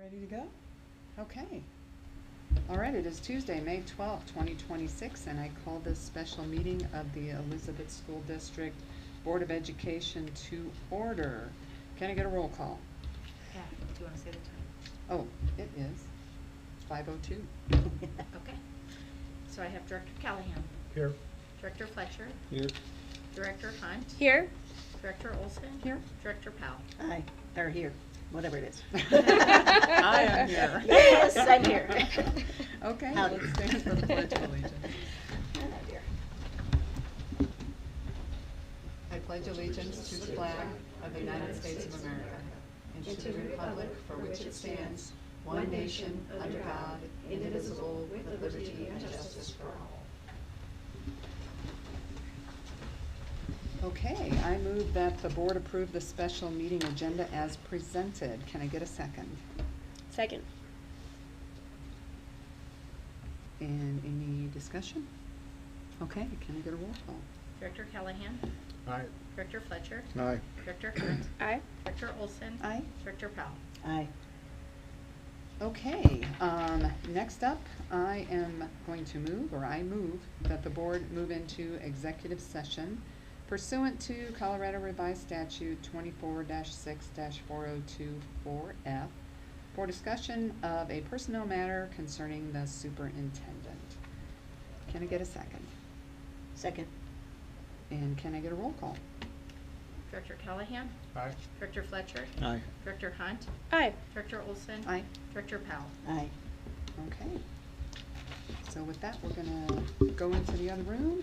Ready to go? Okay. All right, it is Tuesday, May 12th, 2026, and I call this special meeting of the Elizabeth School District Board of Education to order. Can I get a roll call? Yeah, do you want to say the time? Oh, it is 5:02. Okay. So I have Director Callahan. Here. Director Fletcher. Here. Director Hunt. Here. Director Olson. Here. Director Powell. Aye, or here, whatever it is. I am here. Yes, I'm here. Okay, Howdy. let's stand for the Pledge of Allegiance. Oh, dear. I pledge allegiance to the flag of the United States of America and to the republic for which it stands, one nation, under God, indivisible, with liberty and justice for all. Okay, I move that the board approve the special meeting agenda as presented. Can I get a second? Second. And any discussion? Okay, can I get a roll call? Director Callahan. Aye. Director Fletcher. Aye. Director Hunt. Aye. Director Olson. Aye. Director Powell. Aye. Okay, next up, I am going to move, or I move, that the board move into executive session pursuant to Colorado Revised Statute 24-6-4024F for discussion of a personnel matter concerning the superintendent. Can I get a second? Second. And can I get a roll call? Director Callahan. Aye. Director Fletcher. Aye. Director Hunt. Aye. Director Olson. Aye. Director Powell. Aye. Okay. So with that, we're gonna go into the other room.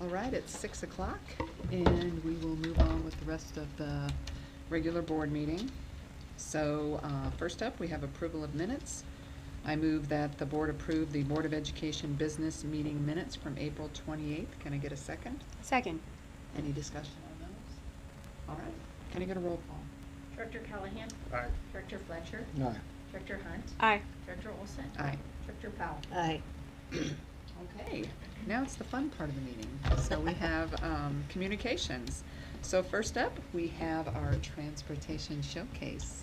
All right, it's 6 o'clock, and we will move on with the rest of the regular board meeting. So, first up, we have approval of minutes. I move that the board approve the Board of Education business meeting minutes from April 28th. Can I get a second? Second. Any discussion on those? All right, can I get a roll call? Director Callahan? Aye. Director Fletcher? Aye. Director Hunt? Aye. Director Olson? Aye. Director Powell? Aye. Okay, now it's the fun part of the meeting. So we have communications. So first up, we have our transportation showcase.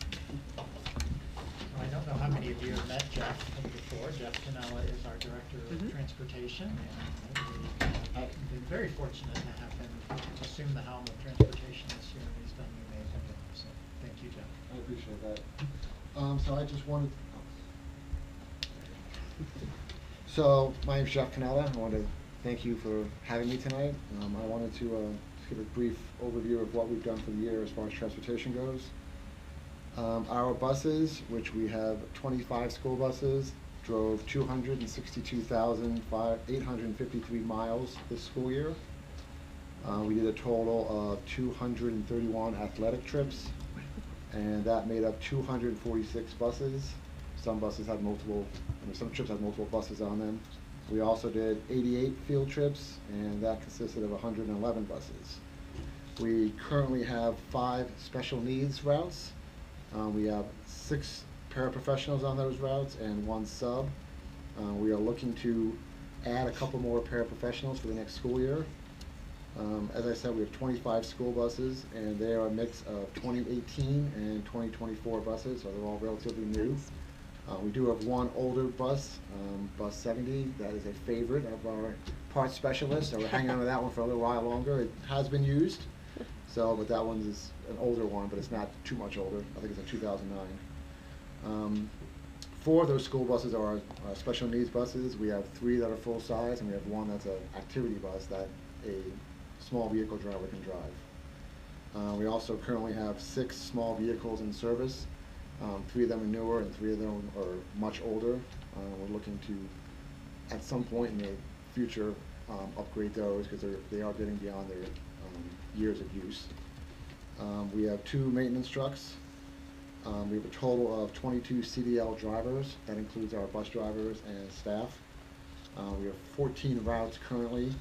I don't know how many of you have met Jeff before. Jeff Canella is our Director of Mhm. Transportation, and we have been very fortunate to have him assume the helm of transportation this year, and he's done an amazing job. So thank you, Jeff. I appreciate that. So I just wanted, so my name's Jeff Canella. I want to thank you for having me tonight. I wanted to just give a brief overview of what we've done for the year as far as transportation goes. Our buses, which we have 25 school buses, drove 262,853 miles this school year. We did a total of 231 athletic trips, and that made up 246 buses. Some buses had multiple, some trips had multiple buses on them. We also did 88 field trips, and that consisted of 111 buses. We currently have 5 special needs routes. We have 6 paraprofessionals on those routes and 1 sub. We are looking to add a couple more paraprofessionals for the next school year. As I said, we have 25 school buses, and they are a mix of 2018 and 2024 buses, so they're all relatively new. We do have 1 older bus, bus 70, that is a favorite of our parts specialists, so we're hanging on to that one for a little while longer. It has been used, so, but that one is an older one, but it's not too much older. I think it's a 2009. 4 of those school buses are our special needs buses. We have 3 that are full size, and we have 1 that's an activity bus that a small vehicle driver can drive. We also currently have 6 small vehicles in service. 3 of them are newer and 3 of them are much older. We're looking to, at some point in the future, upgrade those because they are getting beyond their years of use. We have 2 maintenance trucks. We have a total of 22 CDL drivers. That includes our bus drivers and staff. We have 14 routes currently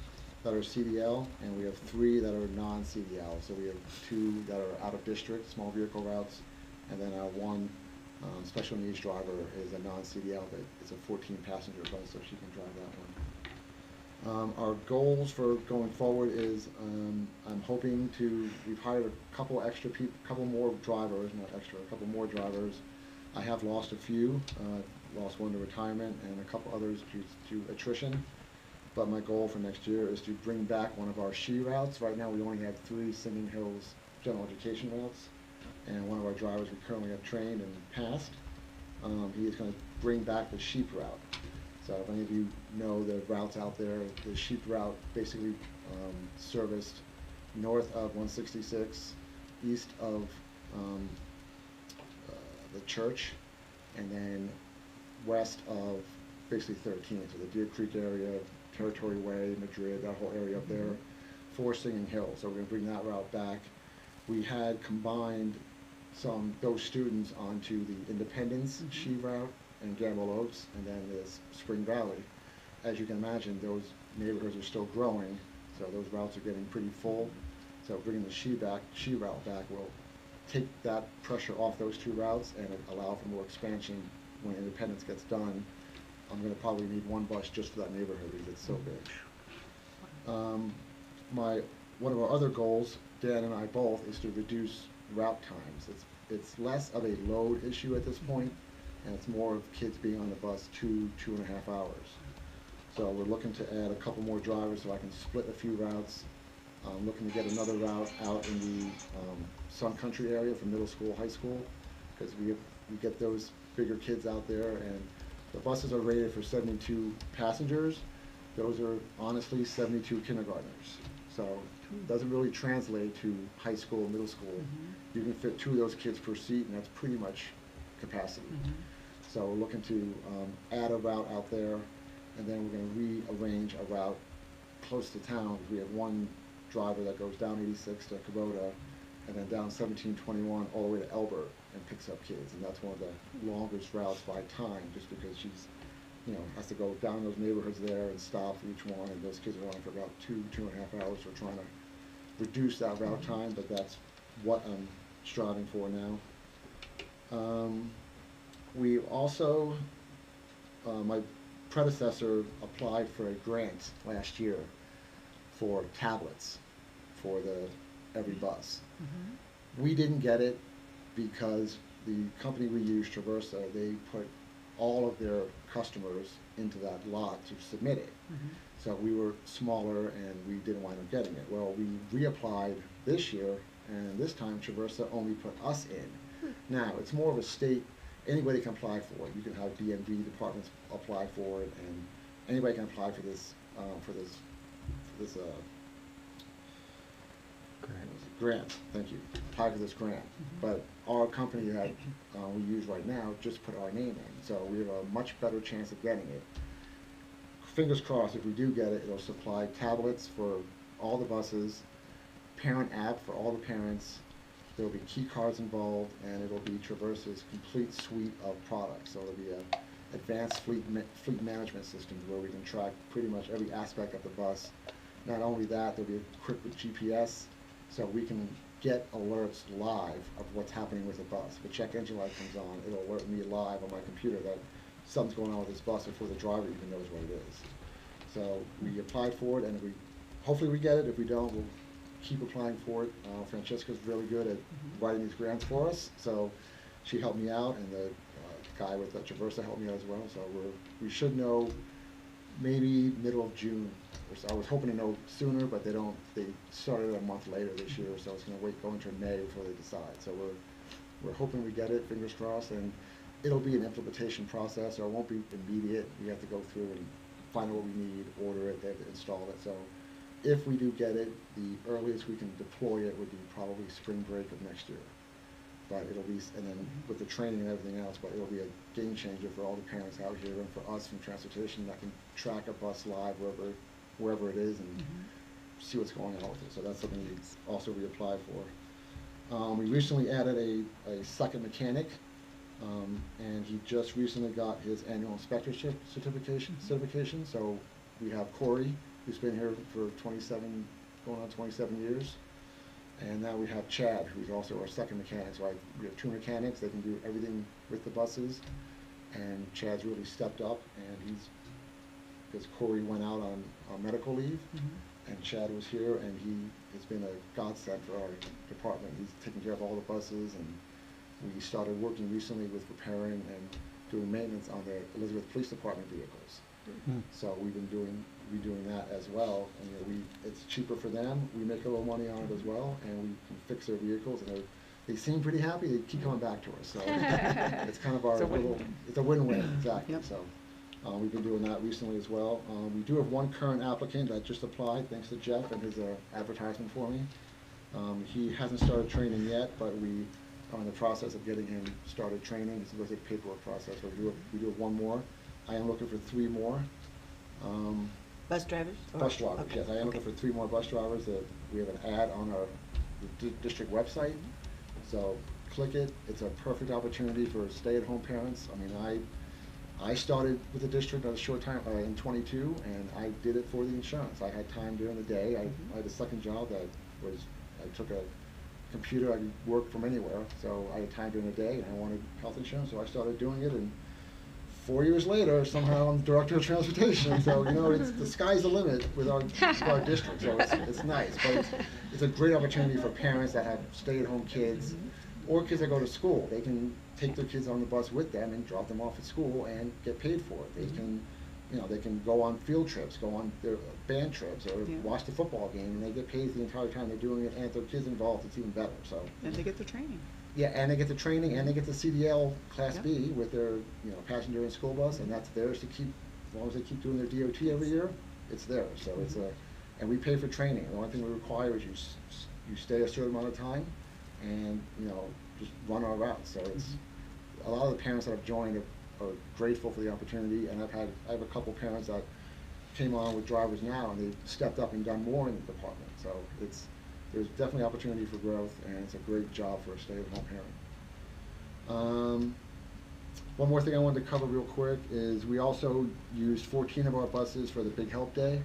that are CDL, and we have 3 that are non-CDL. So we have 2 that are out of district, small vehicle routes, and then our 1 special needs driver is a non-CDL, but it's a 14-passenger bus, so she can drive that one. Our goals for going forward is I'm hoping to, we've hired a couple more drivers, not extra, a couple more drivers. I have lost a few, lost 1 to retirement and a couple others to attrition. But my goal for next year is to bring back one of our SHE routes. Right now we only have 3 Singing Hills general education routes, and one of our drivers we currently have trained and passed. He is going to bring back the sheep route. So if any of you know the routes out there, the sheep route basically serviced north of 166, east of the church, and then west of basically 13, so the Deer Creek area, Territory Way, Madrid, that whole area up there, for Singing Hill. So we're going to bring that route back. We had combined those students onto the Independence SHE route and Gamble Oaks, and then this Spring Valley. As you can imagine, those neighborhoods are still growing, so those routes are getting pretty full. So bringing the SHE route back will take that pressure off those 2 routes and allow for more expansion when Independence gets done. I'm going to probably need 1 bus just for that neighborhood because it's so big. One of our other goals, Dan and I both, is to reduce route times. It's less of a load issue at this point, and it's more of kids being on the bus 2.5 hours. So we're looking to add a couple more drivers so I can split a few routes. I'm looking to get another route out in the Sun Country area for middle school, high school, because we get those bigger kids out there, and the buses are rated for 72 passengers. Those are honestly 72 kindergartners. So it doesn't really translate to high school, middle school. Mm-hmm. You can fit 2 of those kids per seat, and that's pretty much capacity. Mm-hmm. So we're looking to add a route out there, and then we're going to rearrange a route close to town. We have one driver that goes down 86 to Kubota, and then down 1721 all the way to Elbert and picks up kids, and that's one of the longest routes by time, just because she's, you know, has to go down those neighborhoods there and stop for each one, and those kids are on for about 2.5 hours. We're trying to reduce that route time, but that's what I'm striving for now. We also, my predecessor applied for a grant last year for tablets for every bus. We didn't get it because the company we use, Traversa, they put all of their customers into that lot to submit it. So we were smaller and we didn't wind up getting it. Well, we reapplied this year, and this time Traversa only put us in. Now, it's more of a state, anybody can apply for it. You can have DMV departments apply for it, and anybody can apply for this grant. Thank you. Apply for this grant. But our company that we use right now just put our name in, so we have a much better chance of getting it. Fingers crossed, if we do get it, it'll supply tablets for all the buses, parent app for all the parents, there'll be key cards involved, and it'll be Traversa's complete suite of products. So it'll be an advanced fleet management system where we can track pretty much every aspect of the bus. Not only that, they'll be equipped with GPS, so we can get alerts live of what's happening with the bus. If a check engine light comes on, it'll alert me live on my computer that something's going on with this bus before the driver even knows what it is. So we applied for it, and hopefully we get it. If we don't, we'll keep applying for it. Francesca's really good at writing these grants for us, so she helped me out, and the guy with Traversa helped me out as well. So we should know maybe middle of June. I was hoping to know sooner, but they started a month later this year, so it's going to go into May before they decide. So we're hoping we get it, fingers crossed, and it'll be an implementation process, so it won't be immediate. We have to go through and find out what we need, order it, they have to install it. So if we do get it, the earliest we can deploy it would be probably spring break of next year. But it'll be, and then with the training and everything else, but it'll be a game changer for all the parents out here and for us from transportation that can track a bus live wherever it is and see what's going on with it. So that's something we also reapplied for. We recently added a second mechanic, and he just recently got his annual inspectorship certification. So we have Corey, who's been here for going on 27 years. And now we have Chad, who's also our second mechanic. So we have two mechanics. They can do everything with the buses. And Chad's really stepped up, and because Corey went out on medical leave, and Chad was here, and he has been a godsend for our department. He's taking care of all the buses, and we started working recently with repairing and doing maintenance on the Elizabeth Police Department vehicles. So we've been redoing that as well, and it's cheaper for them. We make a little money on it as well, and we can fix their vehicles, and they seem pretty happy. They keep coming back to us, so it's kind of it's a win-win, exactly. Yep. So we've been doing that recently as well. We do have one current applicant that just applied, thanks to Jeff and his advertisement for me. He hasn't started training yet, but we are in the process of getting him started training. It's a paperwork process. We do have one more. I am looking for 3 more. Bus drivers? Bus drivers, Okay. yes. I am looking for 3 more bus drivers. We have an ad on our district website. So click it. It's a perfect opportunity for stay-at-home parents. I mean, I started with the district at a short time in 22, and I did it for the insurance. I had time during the day. I had a second job that was, I took a computer. I could work from anywhere. So I had time during the day, and I wanted health insurance, so I started doing it. And 4 years later, somehow I'm director of transportation. So, the sky's the limit with our district. So it's nice. But it's a great opportunity for parents that have stay-at-home kids or kids that go to school. They can take their kids on the bus with them and drop them off at school and get paid for it. They can, they can go on field trips, go on their band trips, or watch the football game, and they get paid the entire time they're doing it. And if their kids involved, it's even better. So. And they get the training. Yeah, and they get the training, and they get the CDL Class B with their, passenger and school bus, and that's theirs to keep, as long as they keep doing their DOT every year, it's theirs. So it's and we pay for training. The only thing we require is you stay a certain amount of time, and just run our routes. So it's a lot of the parents that have joined are grateful for the opportunity, and I have a couple parents that came on with drivers now, and they've stepped up and done more in the department. So there's definitely opportunity for growth, and it's a great job for a stay-at-home parent. One more thing I wanted to cover real quick is we also used 14 of our buses for the Big Help Day.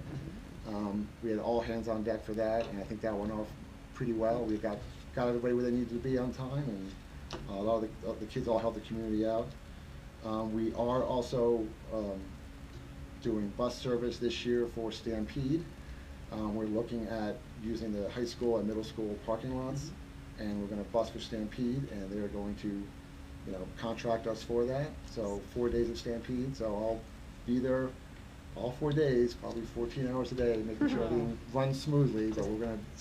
We had all hands on deck for that, and I think that went off pretty well. We got everybody where they needed to be on time, and a lot of the kids all helped the community out. We are also doing bus service this year for Stampede. We're looking at using the high school and middle school parking lots, and we're going to bus for Stampede, and they're going to, contract us for that. So 4 days of Stampede, so I'll be there all 4 days, probably 14 hours a day, making sure everything runs smoothly. But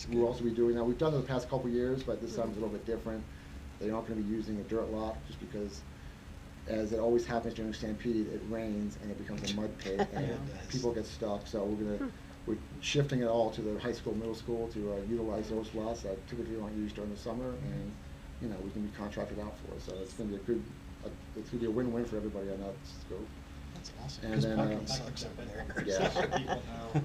we'll also be doing that. We've done it the past couple years, but this time it's a little bit different. They're not going to be using a dirt lot just because, as it always happens during Stampede, it rains and it becomes a mud pit and people get stuck. So we're shifting it all to the high school, middle school to utilize those lots that typically aren't used during the summer, and we can be contracted out for it. So it's going to be it's going to be a win-win for everybody on that scope. That's awesome. And Because then, parking sucks up in there. yeah. So people know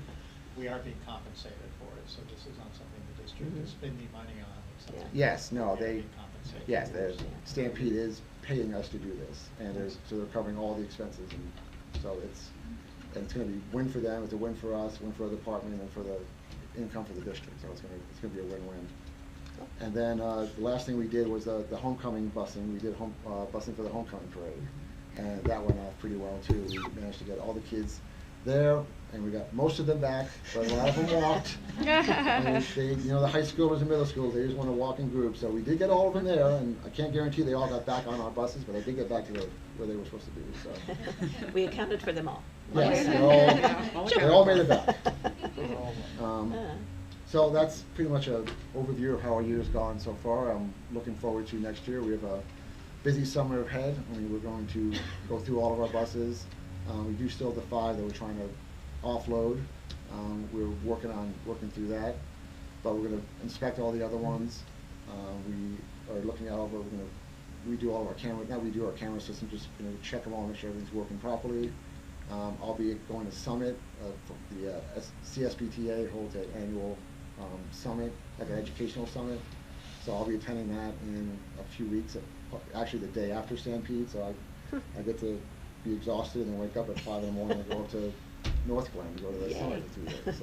we are being compensated for it, so this is not something the district is spending money on. It's something Yes, no, we're they, being compensated yes, for. Stampede is paying us to do this, and so they're covering all the expenses, and so it's gonna be win for them, it's a win for us, win for the department, and for the income for the district, so it's gonna be a win-win. And then, the last thing we did was the homecoming busing. We did busing for the homecoming parade, and that went off pretty well too. We managed to get all the kids there, and we got most of them back, but a lot of them walked. And they, the high schoolers and middle schoolers, they just want to walk in groups. So we did get all of them there, and I can't guarantee they all got back on our buses, but they did get back to where they were supposed to be. So. We accounted for them all. Yes, Yeah. they all made it back. Ah. So that's pretty much an overview of how our year's gone so far. I'm looking forward to next year. We have a busy summer ahead. We're going to go through all of our buses. We do still have the 5 that we're trying to offload. We're working through that, but we're going to inspect all the other ones. We are looking at we're going to redo all of our camera. Now we do our camera system, just check them all, make sure everything's working properly. I'll be going to Summit. The CSBTA holds an annual summit, like an educational summit. So I'll be attending that in a few weeks, actually the day after Stampede. So I get to be exhausted and wake up at 5 in the morning and go up to North Glen to go to the summit for 2 days.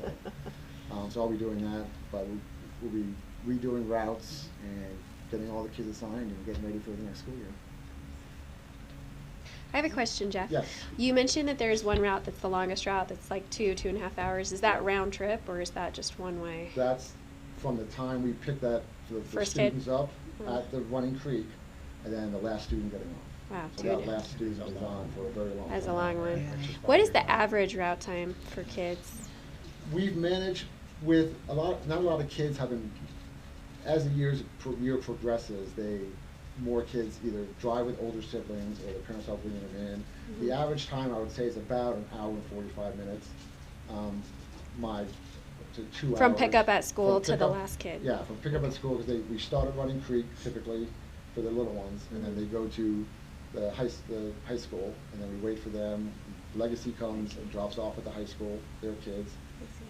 So I'll be doing that, but we'll be redoing routes and getting all the kids assigned and getting ready for the next school year. I have a question, Jeff. Yes. You mentioned that there's one route that's the longest route that's like 2.5 hours. Is that round trip or is that just one way? That's from the time we pick the First kid? students up at the Running Creek, and then the last student getting off. Wow, So that last student is on for a very long time. That's a long one. Yeah. What is the average route time for kids? We've managed with not a lot of kids having, as the year progresses, more kids either drive with older siblings or their parents are bringing them in. Mm-hmm. The average time, I would say, is about an hour and 45 minutes. To 2 hours. From pickup at school From to the pickup- last kid? Yeah, from pickup at school, because we start at Running Creek typically for the little ones, and then they go to the high school, and then we wait for them. Legacy comes and drops off at the high school, their kids,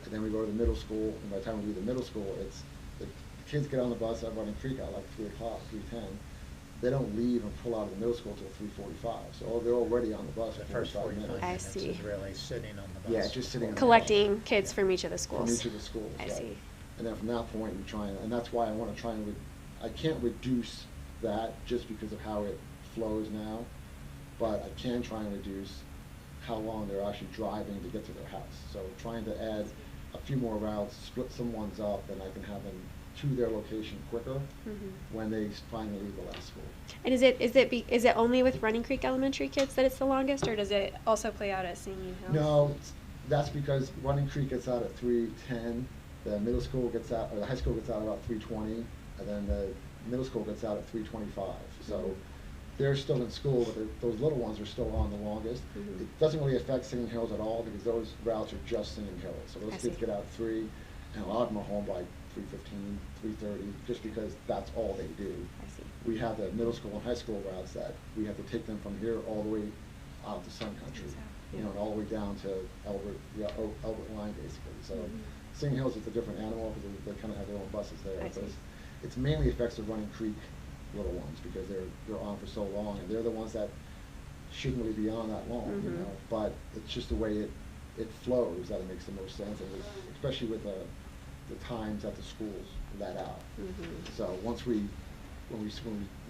and then we go to the middle school, and by the time we leave the middle school, the kids get on the bus at Running Creek at like 3 o'clock, 3:10. They don't leave and pull out of the middle school till 3:45, so they're already on the bus The for first 45 minutes. I minutes see. is really sitting on the bus. Yeah, just sitting on the Collecting kids from each of the schools? From each of the schools, I right. see. And then from that point, we try and that's why I want to try and, I can't reduce that just because of how it flows now, but I can try and reduce how long they're actually driving to get to their house. So trying to add a few more routes, split some ones up, and I can have them to their location quicker when they finally leave the last school. And is it only with Running Creek Elementary kids that it's the longest, or does it also play out at Singing Hills? No, that's because Running Creek gets out at 3:10, the middle school gets out, or the high school gets out about 3:20, and then the middle school gets out at 3:25. So they're still in school, but those little ones are still on the longest. It doesn't really affect Singing Hills at all because those routes are just Singing Hills. So those I kids see. get out at 3, and a lot of them are home by 3:15, 3:30, just because that's all they do. I see. We have the middle school and high school routes that we have to take them from here all the way out to Sun Country. you know, and all the way down to Albert line basically. So Singing Hills is a different animal because they kind of have their own buses there. I But see. it's mainly affects the Running Creek little ones because they're on for so long, and they're the ones that shouldn't really be on that long, you know. But it's just the way it flows that it makes the most sense, and especially with the times that the schools let out. So when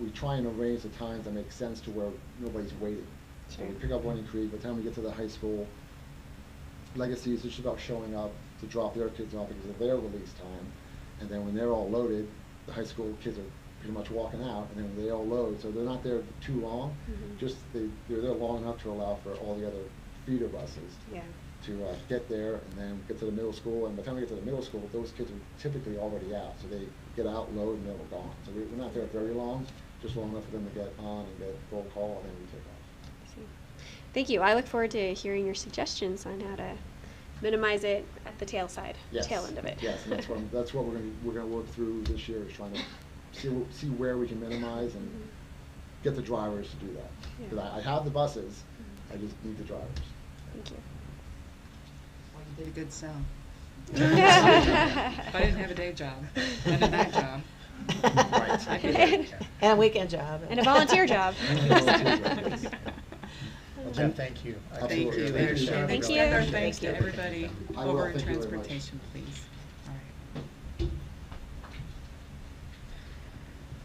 we try and arrange the times that make sense to where nobody's waiting. So we pick up Running Creek. By the time we get to the high school, Legacy is just about showing up to drop their kids off because of their release time, and then when they're all loaded, the high school kids are pretty much walking out, and then when they all load, so they're not there too long. Just they're there long enough to allow for all the other feeder buses to get there, and then get to the middle school. And by the time we get to the middle school, those kids are typically already out, so they get out, load, and they're gone. So we're not there very long, just long enough for them to get on and get roll call, and then we take off. Thank you. I look forward to hearing your suggestions on how to minimize it at the tail end of it. Yes, and that's what we're gonna work through this year, is trying to see where we can minimize and get the drivers to do that. Because I have the buses, I just need the drivers. Thank you. Well, you did a good sell. If I didn't have a day job and a night job, Right. I'd be And- there. And a weekend job. And a volunteer job. Well, Jeff, thank you. I Thank think you. your And leadership Thank really- you. extend our thanks Thank to you. everybody I will. over in Thank you very much. transportation, please. All right.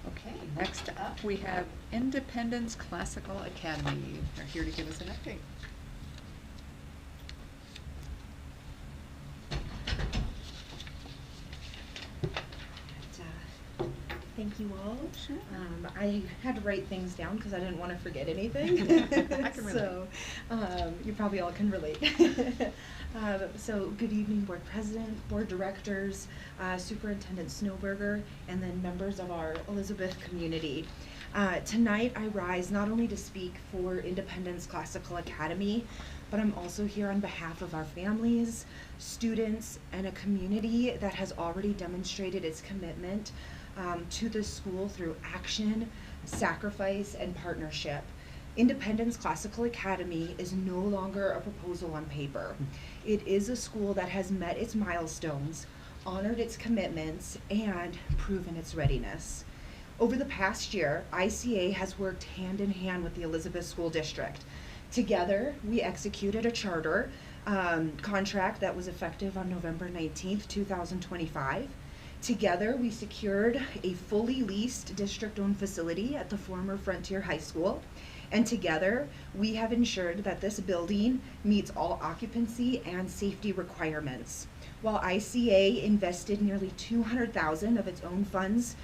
Okay, next up, we have Independence Classical Academy. They're here to give us an update. Thank you all. Sure. I had to write things down because I didn't want to forget anything. I can relate. So, you probably all can relate. So good evening, Board President, Board Directors, Superintendent Snowberger, and then members of our Elizabeth community. Tonight I rise not only to speak for Independence Classical Academy, but I'm also here on behalf of our families, students, and a community that has already demonstrated its commitment to the school through action, sacrifice, and partnership. Independence Classical Academy is no longer a proposal on paper. It is a school that has met its milestones, honored its commitments, and proven its readiness. Over the past year, ICA has worked hand in hand with the Elizabeth School District. Together, we executed a charter contract that was effective on November 19th, 2025. Together, we secured a fully leased district-owned facility at the former Frontier High School. And together, we have ensured that this building meets all occupancy and safety requirements. While ICA invested nearly $200,000 of its own funds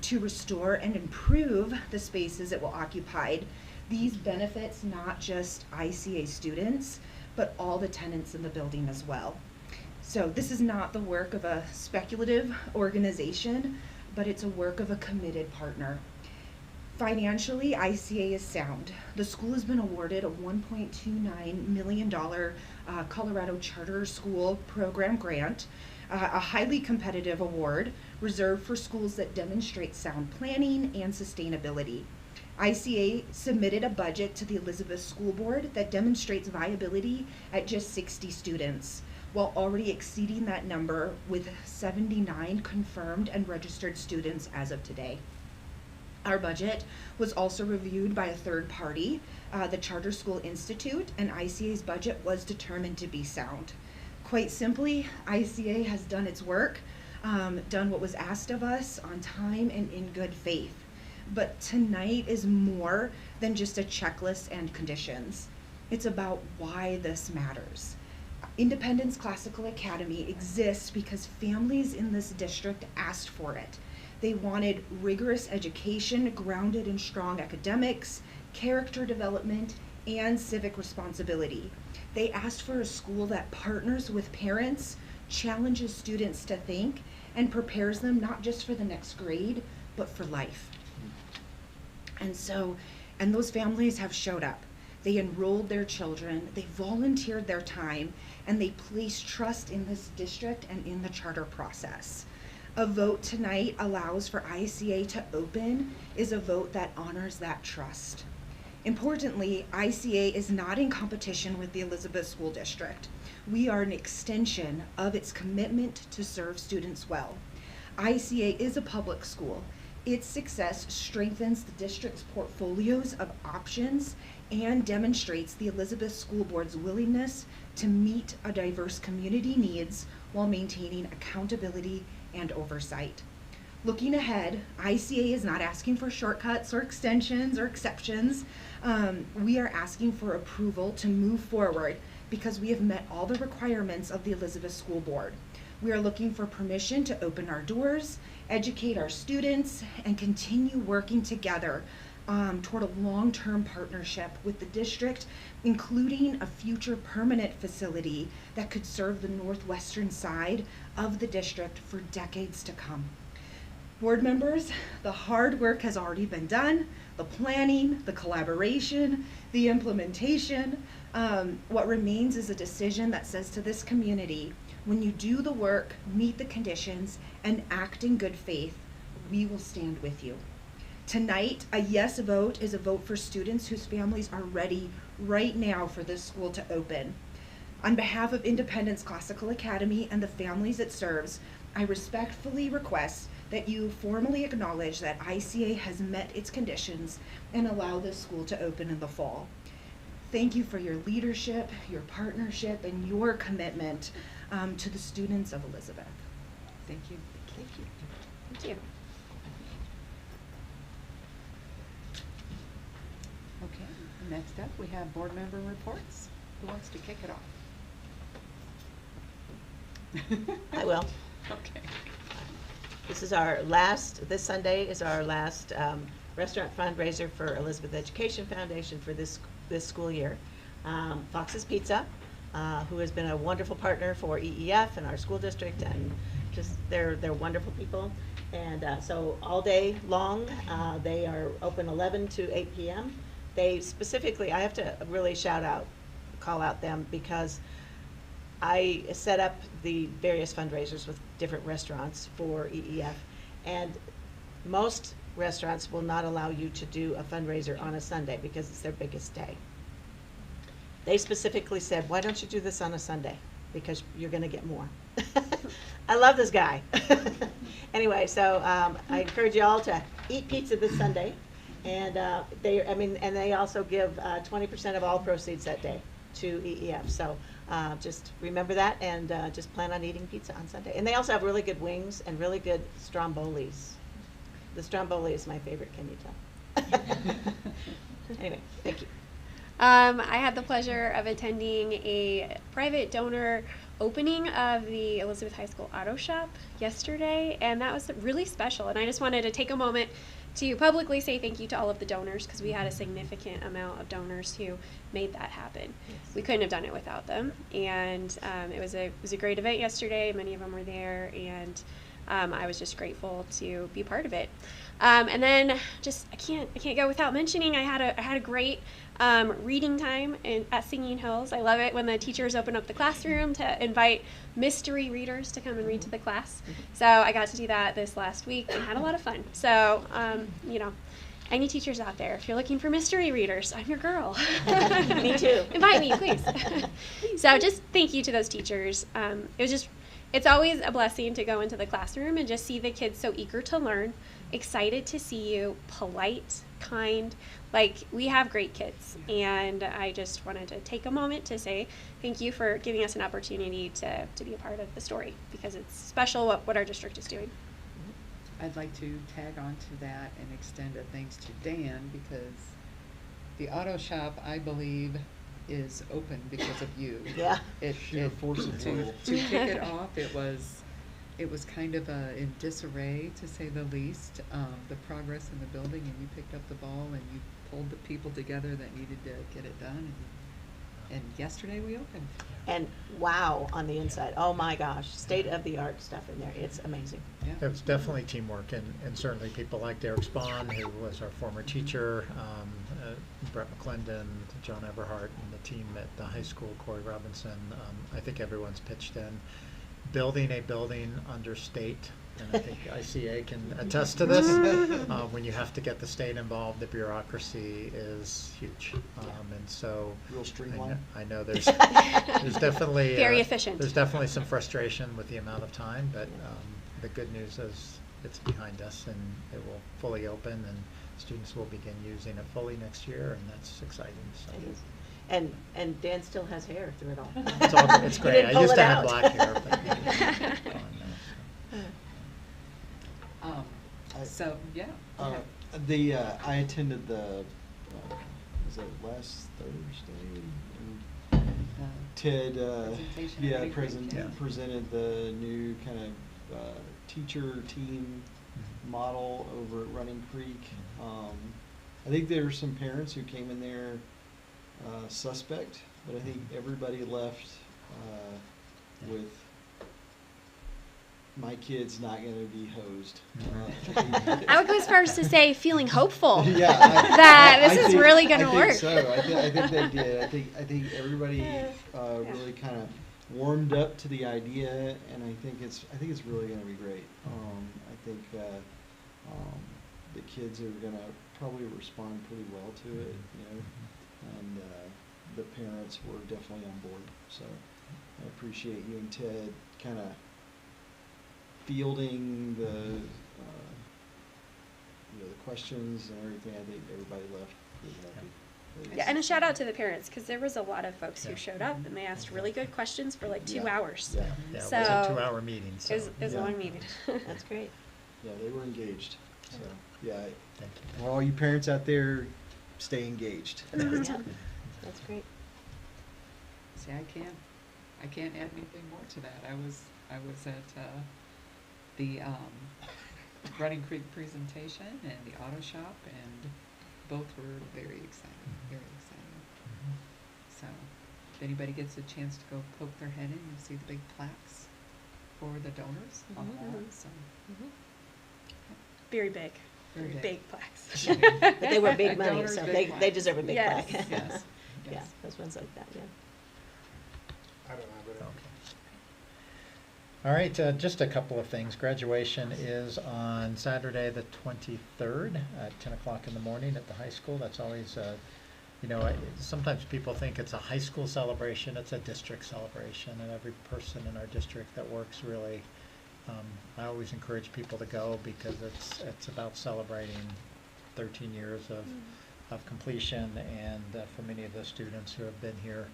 to restore and improve the spaces it will occupy, these benefits not just ICA students, but all the tenants in the building as well. So this is not the work of a speculative organization, but it's a work of a committed partner. Financially, ICA is sound. The school has been awarded a $1.29 million Colorado Charter School Program grant, a highly competitive award reserved for schools that demonstrate sound planning and sustainability. ICA submitted a budget to the Elizabeth School Board that demonstrates viability at just 60 students, while already exceeding that number with 79 confirmed and registered students as of today. Our budget was also reviewed by a third party, the Charter School Institute, and ICA's budget was determined to be sound. Quite simply, ICA has done its work, done what was asked of us on time and in good faith. But tonight is more than just a checklist and conditions. It's about why this matters. Independence Classical Academy exists because families in this district asked for it. They wanted rigorous education grounded in strong academics, character development, and civic responsibility. They asked for a school that partners with parents, challenges students to think, and prepares them not just for the next grade, but for life. And those families have showed up. They enrolled their children, they volunteered their time, and they placed trust in this district and in the charter process. A vote tonight allows for ICA to open is a vote that honors that trust. Importantly, ICA is not in competition with the Elizabeth School District. We are an extension of its commitment to serve students well. ICA is a public school. Its success strengthens the district's portfolios of options and demonstrates the Elizabeth School Board's willingness to meet a diverse community needs while maintaining accountability and oversight. Looking ahead, ICA is not asking for shortcuts or extensions or exceptions. We are asking for approval to move forward because we have met all the requirements of the Elizabeth School Board. We are looking for permission to open our doors, educate our students, and continue working together toward a long-term partnership with the district, including a future permanent facility that could serve the northwestern side of the district for decades to come. Board members, the hard work has already been done, the planning, the collaboration, the implementation. What remains is a decision that says to this community, when you do the work, meet the conditions, and act in good faith, we will stand with you. Tonight, a yes vote is a vote for students whose families are ready right now for this school to open. On behalf of Independence Classical Academy and the families it serves, I respectfully request that you formally acknowledge that ICA has met its conditions and allow this school to open in the fall. Thank you for your leadership, your partnership, and your commitment to the students of Elizabeth. Thank you. Thank you. Thank you. Okay, next up, we have board member reports. Who wants to kick it off? I will. Okay. This Sunday is our last restaurant fundraiser for Elizabeth Education Foundation for this school year. Fox's Pizza, who has been a wonderful partner for EEF and our school district, and just they're wonderful people. And so all day long, they are open 11 to 8 p.m. They specifically, I have to really call out them because I set up the various fundraisers with different restaurants for EEF, and most restaurants will not allow you to do a fundraiser on a Sunday because it's their biggest day. They specifically said, why don't you do this on a Sunday? Because you're going to get more. I love this guy. Anyway, so I encourage you all to eat pizza this Sunday, and they also give 20% of all proceeds that day to EEF. So just remember that, and just plan on eating pizza on Sunday. And they also have really good wings and really good strombolis. The stromboli is my favorite, can you tell? Anyway, thank you. I had the pleasure of attending a private donor opening of the Elizabeth High School Auto Shop yesterday, and that was really special. And I just wanted to take a moment to publicly say thank you to all of the donors, because we had a significant amount of donors who made that happen. Yes. We couldn't have done it without them, and it was a great event yesterday. Many of them were there, and I was just grateful to be part of it. And then just I can't go without mentioning I had a great reading time at Singing Hills. I love it when the teachers open up the classroom to invite mystery readers to come and read to the class. So I got to do that this last week and had a lot of fun. So any teachers out there, if you're looking for mystery readers, I'm your girl. Me too. Invite me, please. So just thank you to those teachers. It's always a blessing to go into the classroom and just see the kids so eager to learn, excited to see you, polite, kind. Like, we have great kids, and I just wanted to take a moment to say thank you for giving us an opportunity to be a part of the story, because it's special what our district is doing. I'd like to tag on to that and extend a thanks to Dan, because the auto shop, I believe, is open because of you. Yeah. Sheer force of To will. kick it off, it was kind of in disarray, to say the least. The progress in the building, and you picked up the ball and you pulled the people together that needed to get it done. And yesterday we opened. And wow, on the inside. Oh my gosh, state-of-the-art stuff in there. It's amazing. Yeah. It's definitely teamwork, and certainly people like Derek Spahn, who was our former teacher, Brett McClendon, John Everhart, and the team at the high school, Corey Robinson. I think everyone's pitched in. Building a building under state and I think ICA can attest to this. When you have to get the state involved, the bureaucracy is huge. And so Real streamlined. I know there's definitely Very efficient. There's definitely some frustration with the amount of time, but the good news is it's behind us, and it will fully open, and students will begin using it fully next year, and that's exciting. So. It is. And Dan still has hair through it all. It's He great. didn't I pull used it to have out. black hair, but it's gone now, so. So, yeah. go ahead. I attended the, was it last Thursday? Ted, Presentation yeah, of Running Creek, yeah. presented the new kind of teacher team model over at Running Creek. I think there were some parents who came in there suspect, but I think everybody left with my kid's not going to be hosed. I would go as far as to say feeling hopeful Yeah, that this I is think- really going to I work. think so. I think they did. I think everybody really kind of warmed up to the idea, and I think it's really going to be great. I think the kids are going to probably respond pretty well to it, and the parents were definitely on board. So I appreciate you and Ted kind of fielding the questions and everything. I think everybody left really happy. Yeah, and a shout out to the parents, because there was a lot of folks who Yeah. showed up and they asked really good questions for like 2 Yeah. hours. Yeah. Yeah, it was So, a 2-hour meeting, so. It was a Yeah. long meeting. That's great. Yeah, they were engaged. So yeah, Thank you. for all you parents out there, stay engaged. Yeah, that's great. See, I can't add anything more to that. I was at the Running Creek presentation and the auto shop, and both were very exciting, very exciting. So, if anybody gets a chance to go poke their head in, you'll see the big plaques for the donors on the wall. So, Very big. very Big plaques. But they were big money, Donors, so big they plaques. deserve a big Yes. plaque. Yes. Yeah, Yes. those ones like that, yeah. I don't have it. Okay. All right, just a couple of things. Graduation is on Saturday, the 23rd at 10 o'clock in the morning at the high school. That's always, sometimes people think it's a high school celebration. It's a district celebration, and every person in our district that works really, I always encourage people to go, because it's about celebrating 13 years of completion, and for many of the students who have been here,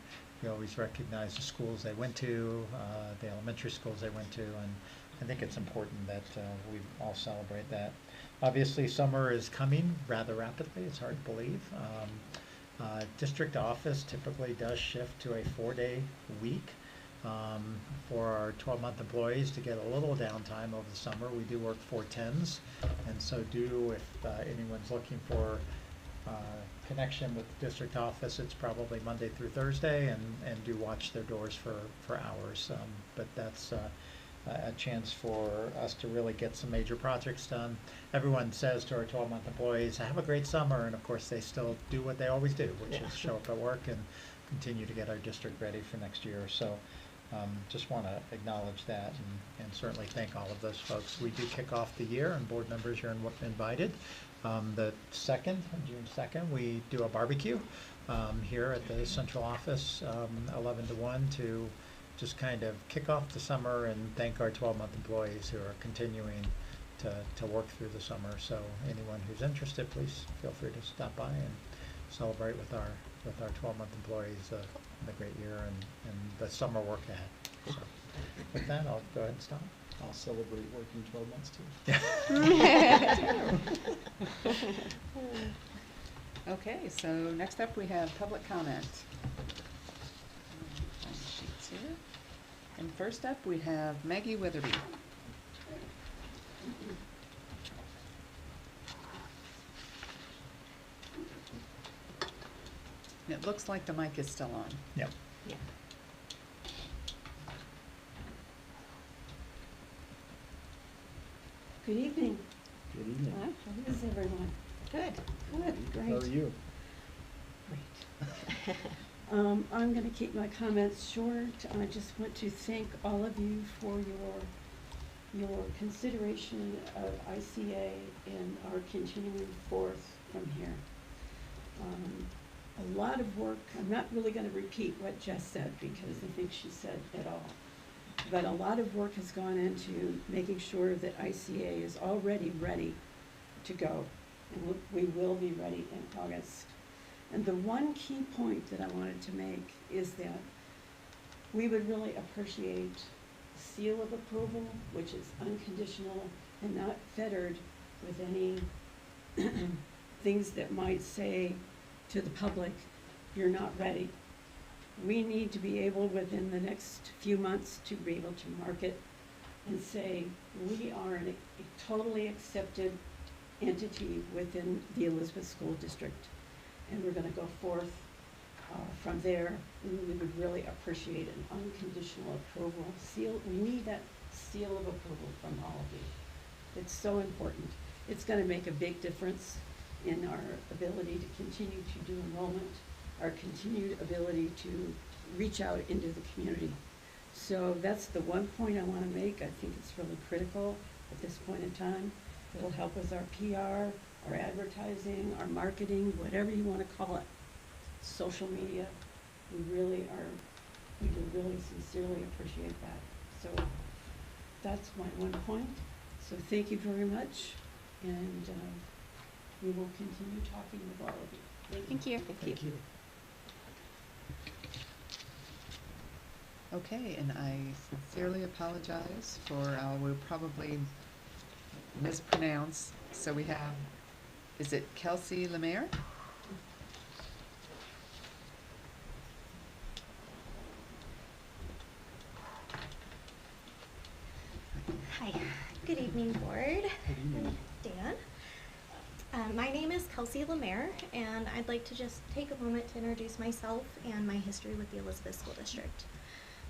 we always recognize the schools they went to, the elementary schools they went to, and I think it's important that we all celebrate that. Obviously, summer is coming rather rapidly. It's hard to believe. District office typically does shift to a 4-day week for our 12-month employees to get a little downtime over the summer. We do work 4-10s, and so if anyone's looking for connection with the district office, it's probably Monday through Thursday, and do watch their doors for hours. But that's a chance for us to really get some major projects done. Everyone says to our 12-month employees, have a great summer, and of course they still do what they always do, which is show up at work and continue to get our district ready for next year. So just want to acknowledge that, and certainly thank all of those folks. We do kick off the year, and board members are invited. The 2nd, June 2nd, we do a barbecue here at the central office, 11 to 1, to just kind of kick off the summer and thank our 12-month employees who are continuing to work through the summer. So anyone who's interested, please feel free to stop by and celebrate with our 12-month employees the great year and the summer work ahead. So with that, I'll go ahead and stop. I'll celebrate working 12 months too. Okay, so next up we have public comment. Find the sheets here. And first up we have Maggie Witherby. And it looks like the mic is still on. Yep. Yeah. Good evening. Good evening. How is everyone? Good. Good, great. How are you? Great. I'm going to keep my comments short. I just want to thank all of you for your your consideration of ICA and our continuing forth from here. A lot of work, I'm not really gonna repeat what Jess said because I think she said it all. But a lot of work has gone into making sure that ICA is already ready to go. And we will be ready in August. And the one key point that I wanted to make is that we would really appreciate a seal of approval, which is unconditional and not fettered with any things that might say to the public, you're not ready. We need to be able within the next few months to be able to market and say, we are a totally accepted entity within the Elizabeth School District. And we're gonna go forth from there. We would really appreciate an unconditional approval seal. We need that seal of approval from all of you. It's so important. It's gonna make a big difference in our ability to continue to do enrollment, our continued ability to reach out into the community. So that's the one point I wanna make. I think it's really critical at this point in time. It will help with our PR, our advertising, our marketing, whatever you wanna call it. Social media, we do really sincerely appreciate that. So that's my one point. So thank you very much, and we will continue talking with all of you. Thank you. Thank you. Okay, and I sincerely apologize for, we'll probably mispronounce. So we have, is it Kelsey Lemaire? Hi, good evening, board. Good evening. Dan. My name is Kelsey Lemaire, and I'd like to just take a moment to introduce myself and my history with the Elizabeth School District.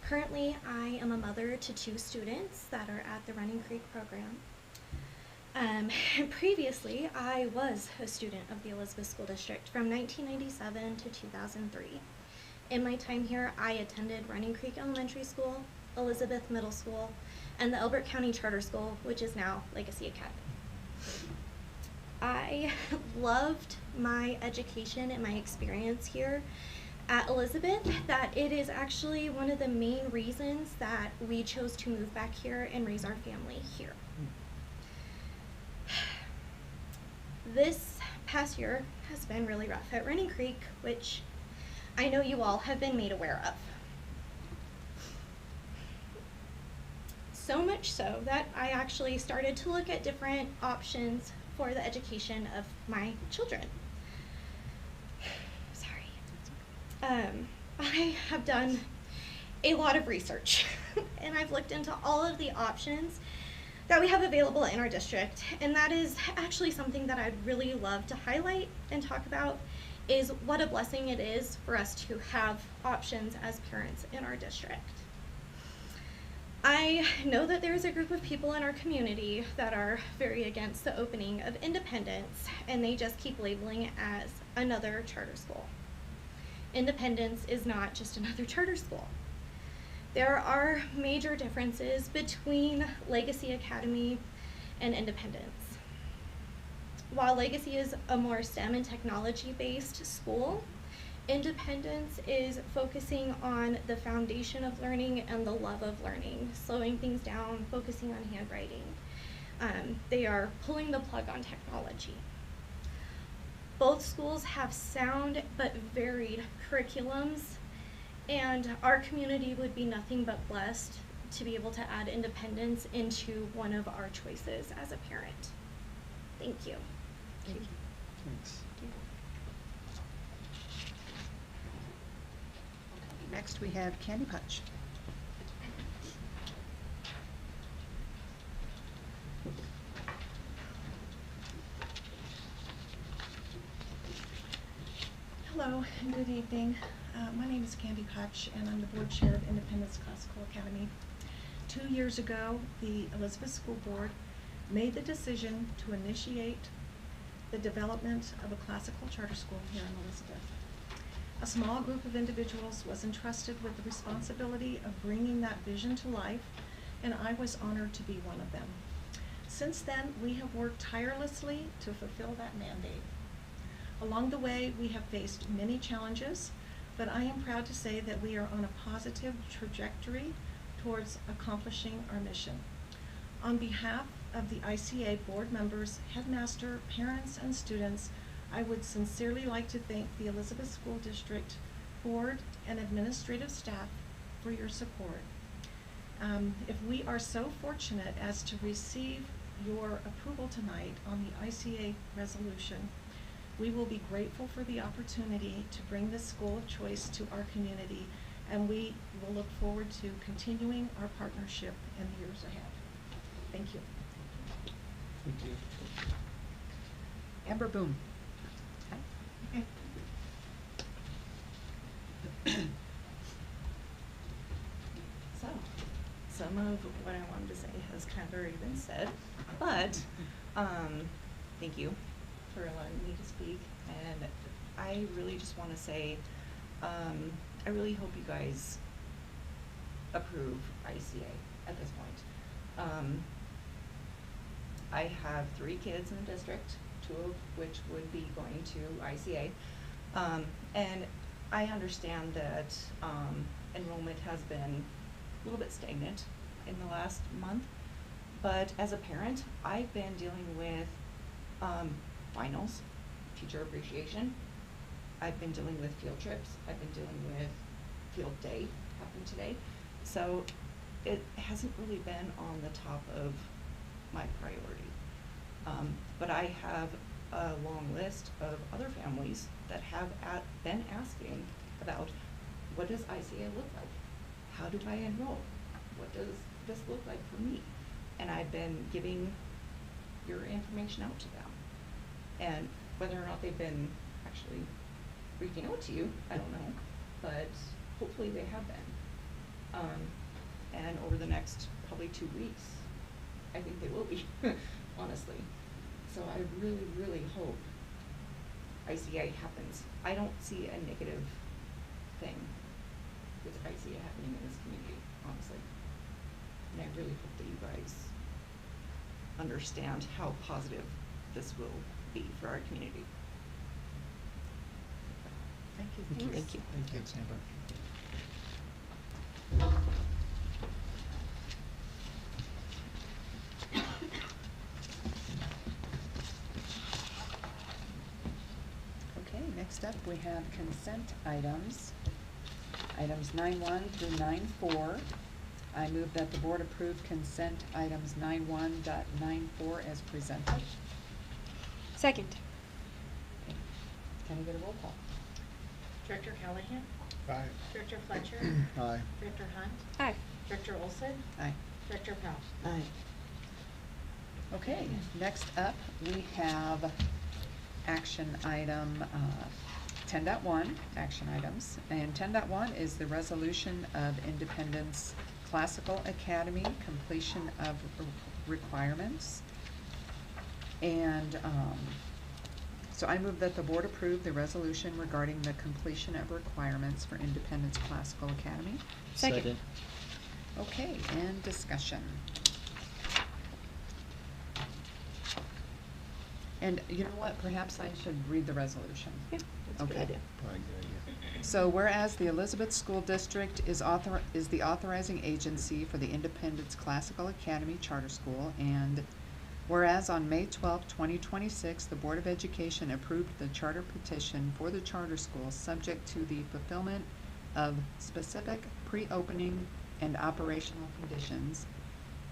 Currently, I am a mother to 2 students that are at the Running Creek program. Previously, I was a student of the Elizabeth School District from 1997 to 2003. In my time here, I attended Running Creek Elementary School, Elizabeth Middle School, and the Elbert County Charter School, which is now Legacy Academy. I loved my education and my experience here at Elizabeth, that it is actually one of the main reasons that we chose to move back here and raise our family here. This past year has been really rough at Running Creek, which I know you all have been made aware of. So much so that I actually started to look at different options for the education of my children. Sorry. I have done a lot of research and I've looked into all of the options that we have available in our district, and that is actually something that I'd really love to highlight and talk about, is what a blessing it is for us to have options as parents in our district. I know that there's a group of people in our community that are very against the opening of Independence, and they just keep labeling it as another charter school. Independence is not just another charter school. There are major differences between Legacy Academy and Independence. While Legacy is a more STEM and technology-based school, Independence is focusing on the foundation of learning and the love of learning, slowing things down, focusing on handwriting. They are pulling the plug on technology. Both schools have sound but varied curriculums, and our community would be nothing but blessed to be able to add Independence into one of our choices as a parent. Thank you. Thanks. Next, we have Candy Punch. Hello and good evening. My name is Candy Punch and I'm the board chair of Independence Classical Academy. 2 years ago, the Elizabeth School Board made the decision to initiate the development of a classical charter school here in Elizabeth. A small group of individuals was entrusted with the responsibility of bringing that vision to life and I was honored to be one of them. Since then, we have worked tirelessly to fulfill that mandate. Along the way, we have faced many challenges, but I am proud to say that we are on a positive trajectory towards accomplishing our mission. On behalf of the ICA board members, headmaster, parents, and students, I would sincerely like to thank the Elizabeth School District board and administrative staff for your support. If we are so fortunate as to receive your approval tonight on the ICA resolution, we will be grateful for the opportunity to bring this school of choice to our community, and we will look forward to continuing our partnership in the years ahead. Thank you. Thank you. Amber Boom. So, some of what I wanted to say has kind of already been said, but thank you for allowing me to speak. And I really just want to say, I really hope you guys approve ICA at this point. I have 3 kids in the district, 2 of which would be going to ICA. And I understand that enrollment has been a little bit stagnant in the last month, but as a parent, I've been dealing with finals, teacher appreciation. I've been dealing with field trips. I've been dealing with field day happening today. So it hasn't really been on the top of my priority. But I have a long list of other families that have been asking about, what does ICA look like? How do I enroll? What does this look like for me? And I've been giving your information out to them. And whether or not they've been actually reaching out to you, I don't know, but hopefully they have been. And over the next probably 2 weeks, I think they will be, honestly. So I really, really hope ICA happens. I don't see a negative thing with ICA happening in this community, honestly. And I really hope that you guys understand how positive this will be for our community. Thank you. Thank you. Thank you. Thanks, Amber. Okay, next up we have consent items. Items 9.1 through 9.4. I move that the board approve consent items 9.1.94 as presented. Second. Okay. Can I get a roll call? Director Callahan? Aye. Director Fletcher? Aye. Director Hunt? Aye. Director Olson? Aye. Director Powell? Aye. Okay, next up, we have action item 10.1, action items. And 10.1 is the resolution of Independence Classical Academy completion of requirements. And so I move that the board approve the resolution regarding the completion of requirements for Independence Classical Academy. Second. Okay, and discussion. And you know what, perhaps I should read the resolution. Yeah. That's a good Okay. idea. Probably a good idea. So whereas the Elizabeth School District is the authorizing agency for the Independence Classical Academy Charter School, and whereas on May 12, 2026, the Board of Education approved the charter petition for the charter school subject to the fulfillment of specific pre-opening and operational conditions,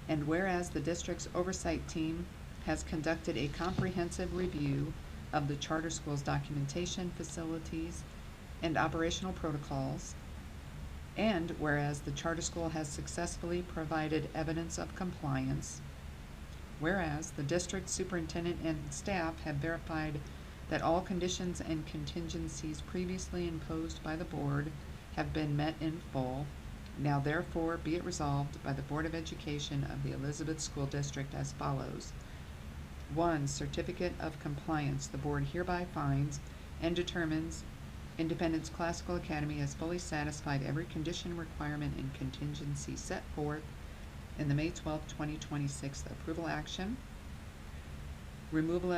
and whereas the district's oversight team has conducted a comprehensive review of the charter school's documentation, facilities, and operational protocols, and whereas the charter school has successfully provided evidence of compliance, whereas the district superintendent and staff have verified that all conditions and contingencies previously imposed by the board have been met in full, now therefore be it resolved by the Board of Education of the Elizabeth School District as follows. 1. Certificate of compliance. The board hereby finds and determines Independence Classical Academy has fully satisfied every condition, requirement, and contingency set forth in the May 12th, 2026 approval action. Removal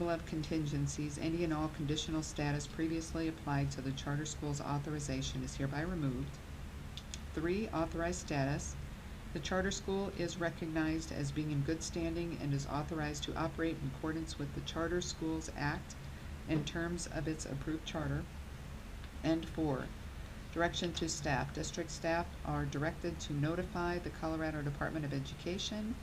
of contingencies. Any and all conditional status previously applied to the charter school's authorization is hereby removed. 3, authorized status. The charter school is recognized as being in good standing and is authorized to operate in accordance with the Charter Schools Act and terms of its approved charter. And 4, direction to staff. District staff are directed to notify the Colorado Department of Education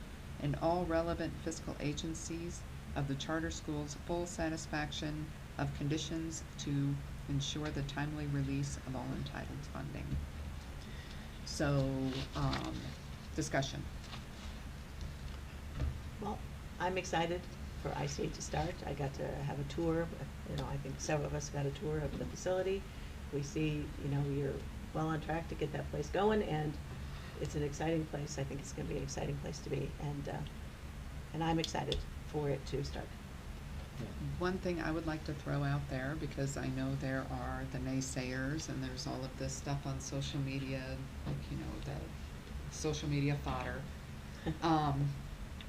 and all relevant fiscal agencies of the charter school's full satisfaction of conditions to ensure the timely release of all entitled funding. So, discussion. Well, I'm excited for ICA to start. I got to have a tour. You know, I think several of us got a tour of the facility. We see, you know, you're well on track to get that place going, and it's an exciting place. I think it's going to be an exciting place to be, and I'm excited for it to start. One thing I would like to throw out there, because I know there are the naysayers and there's all of this stuff on social media, like, you know, the social media fodder.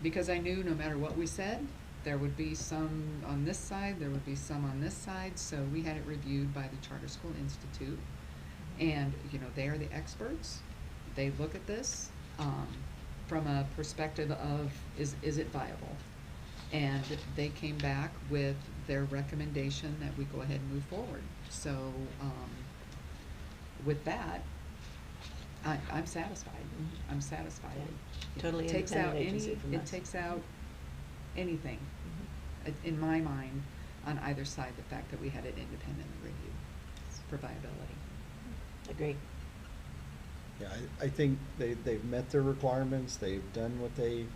Because I knew no matter what we said, there would be some on this side, there would be some on this side, so we had it reviewed by the Charter School Institute. And, you know, they are the experts. They look at this from a perspective of, is it viable? And they came back with their recommendation that we go ahead and move forward. So, with that, I'm satisfied. I'm satisfied. Yeah. Totally It takes out independent agency from it us. takes out anything, in my mind, on either side, the fact that we had it independently reviewed for viability. Agree. Yeah, I think they've met their requirements, they've done what they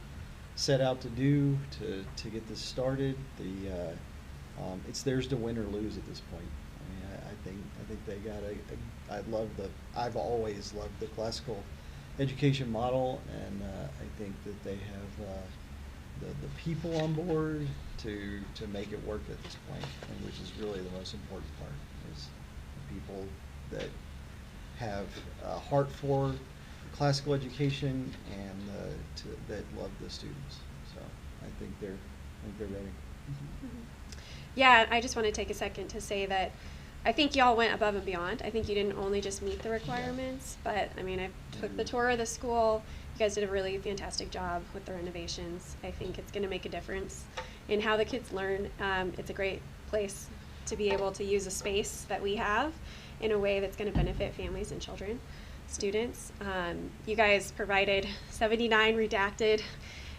set out to do to get this started. It's theirs to win or lose at this point. I mean, I think they got I've always loved the classical education model, and I think that they have the people on board to make it work at this point, and which is really the most important part, is the people that have a heart for classical education and that love the students. So I think they're ready. Yeah, I just want to take a second to say that I think y'all went above and beyond. I think you didn't only just meet the requirements, but I mean, I took the tour of the school. You guys did a really fantastic job with the renovations. I think it's going to make a difference in how the kids learn. It's a great place to be able to use a space that we have in a way that's going to benefit families and children, students. You guys provided 79 redacted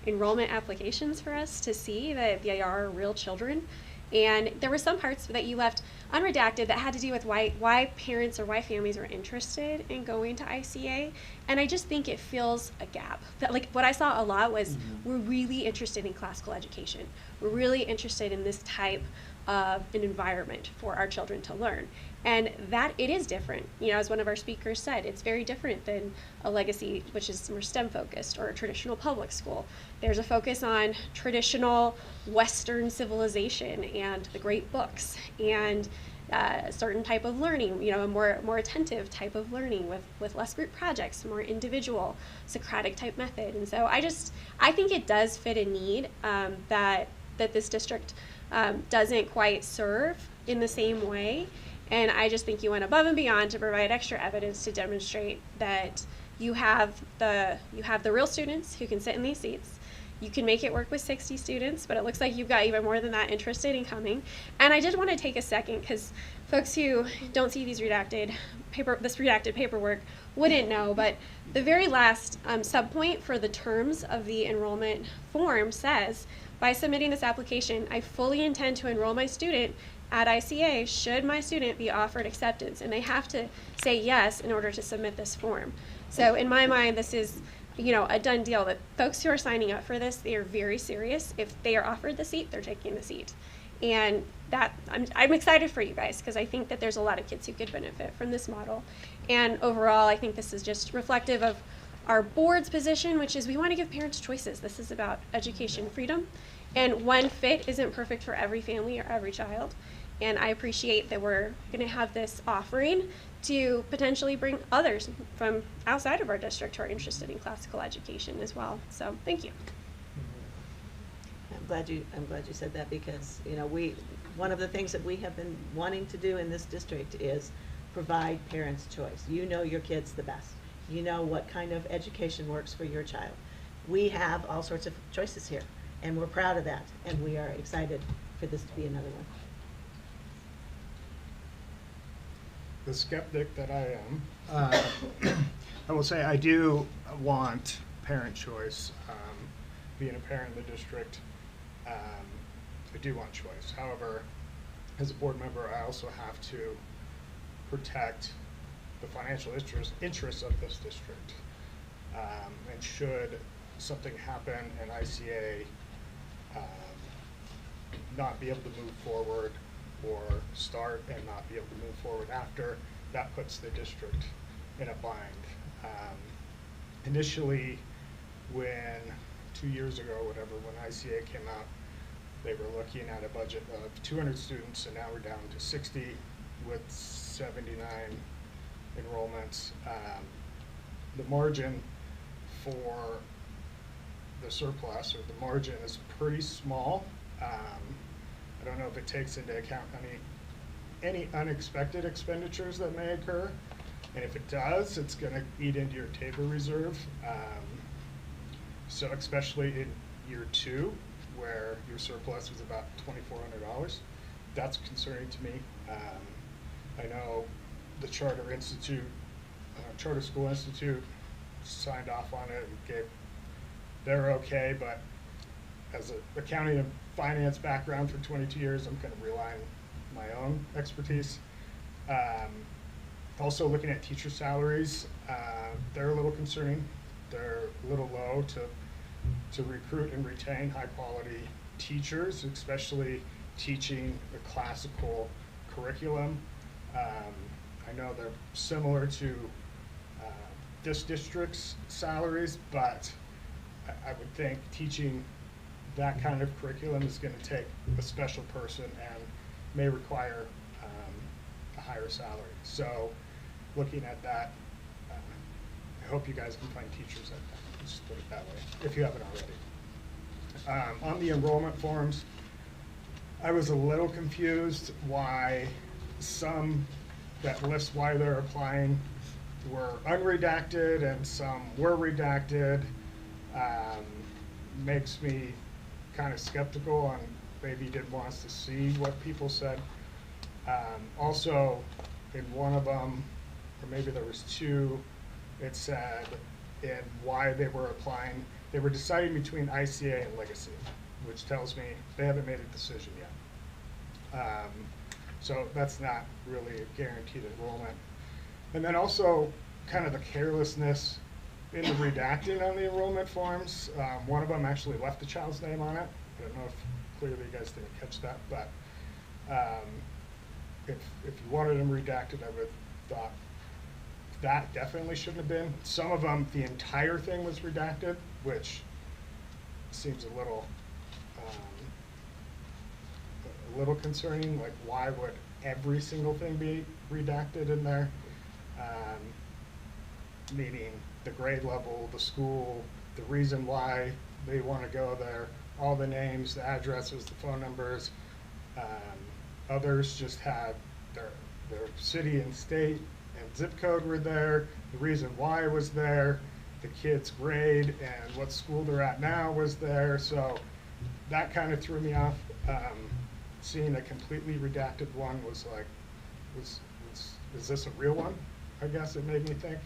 enrollment applications for us to see that they are real children. And there were some parts that you left unredacted that had to do with why parents or why families were interested in going to ICA. And I just think it fills a gap. That, like, what I saw a lot was we're really interested in classical education. We're really interested in this type of an environment for our children to learn. And that it is different. You know, as one of our speakers said, it's very different than a legacy, which is more STEM focused, or a traditional public school. There's a focus on traditional Western civilization and the great books and a certain type of learning, you know, a more attentive type of learning with less group projects, more individual Socratic type method. And so I think it does fit a need that this district doesn't quite serve in the same way. And I just think you went above and beyond to provide extra evidence to demonstrate that you have the real students who can sit in these seats. You can make it work with 60 students, but it looks like you've got even more than that interested in coming. And I did want to take a second, because folks who don't see these redacted paperwork wouldn't know, but the very last subpoint for the terms of the enrollment form says, by submitting this application, I fully intend to enroll my student at ICA should my student be offered acceptance, and they have to say yes in order to submit this form. So in my mind, this is, you know, a done deal, that folks who are signing up for this, they are very serious. If they are offered the seat, they're taking the seat. And that I'm excited for you guys, because I think that there's a lot of kids who could benefit from this model. And overall, I think this is just reflective of our board's position, which is we want to give parents choices. This is about education freedom, and one fit isn't perfect for every family or every child. And I appreciate that we're going to have this offering to potentially bring others from outside of our district who are interested in classical education as well. So thank you. I'm glad you said that, because, you know, one of the things that we have been wanting to do in this district is provide parents choice. You know your kids the best. You know what kind of education works for your child. We have all sorts of choices here, and we're proud of that, and we are excited for this to be another one. The skeptic that I am, I will say I do want parent choice. Being a parent in the district, I do want choice. However, as a board member, I also have to protect the financial interests of this district. And should something happen and ICA not be able to move forward, or start and not be able to move forward after, that puts the district in a bind. Initially, when 2 years ago, whatever, when ICA came out, they were looking at a budget of 200 students, and now we're down to 60 with 79 enrollments. The margin for the surplus, or the margin, is pretty small. I don't know if it takes into account any unexpected expenditures that may occur, and if it does, it's going to eat into your table reserve. So especially in year 2, where your surplus was about $2,400, that's concerning to me. I know the Charter School Institute signed off on it and they're okay, but as an accounting and finance background for 22 years, I'm kind of relying on my own expertise. Also looking at teacher salaries, they're a little concerning. They're a little low to recruit and retain high quality teachers, especially teaching the classical curriculum. I know they're similar to this district's salaries, but I would think teaching that kind of curriculum is going to take a special person and may require a higher salary. So looking at that, I hope you guys can find teachers at that. Just put it that way, if you haven't already. On the enrollment forms, I was a little confused why some that lists why they're applying were unredacted and some were redacted. Makes me kind of skeptical on maybe he didn't want us to see what people said. Also, in one of them, or maybe there was 2, it said in why they were applying, they were deciding between ICA and Legacy, which tells me they haven't made a decision yet. So that's not really a guaranteed enrollment. And then also kind of the carelessness in the redacting on the enrollment forms. One of them actually left the child's name on it. I don't know if clearly you guys didn't catch that, but if you wanted them redacted, I would have thought that definitely shouldn't have been. Some of them, the entire thing was redacted, which seems a little concerning. Like, why would every single thing be redacted in there? Meaning the grade level, the school, the reason why they want to go there, all the names, the addresses, the phone numbers. Others just had their city and state and zip code were there, the reason why was there, the kid's grade and what school they're at now was there. So that kind of threw me off. Seeing a completely redacted one was like, is this a real one? I guess it made me think.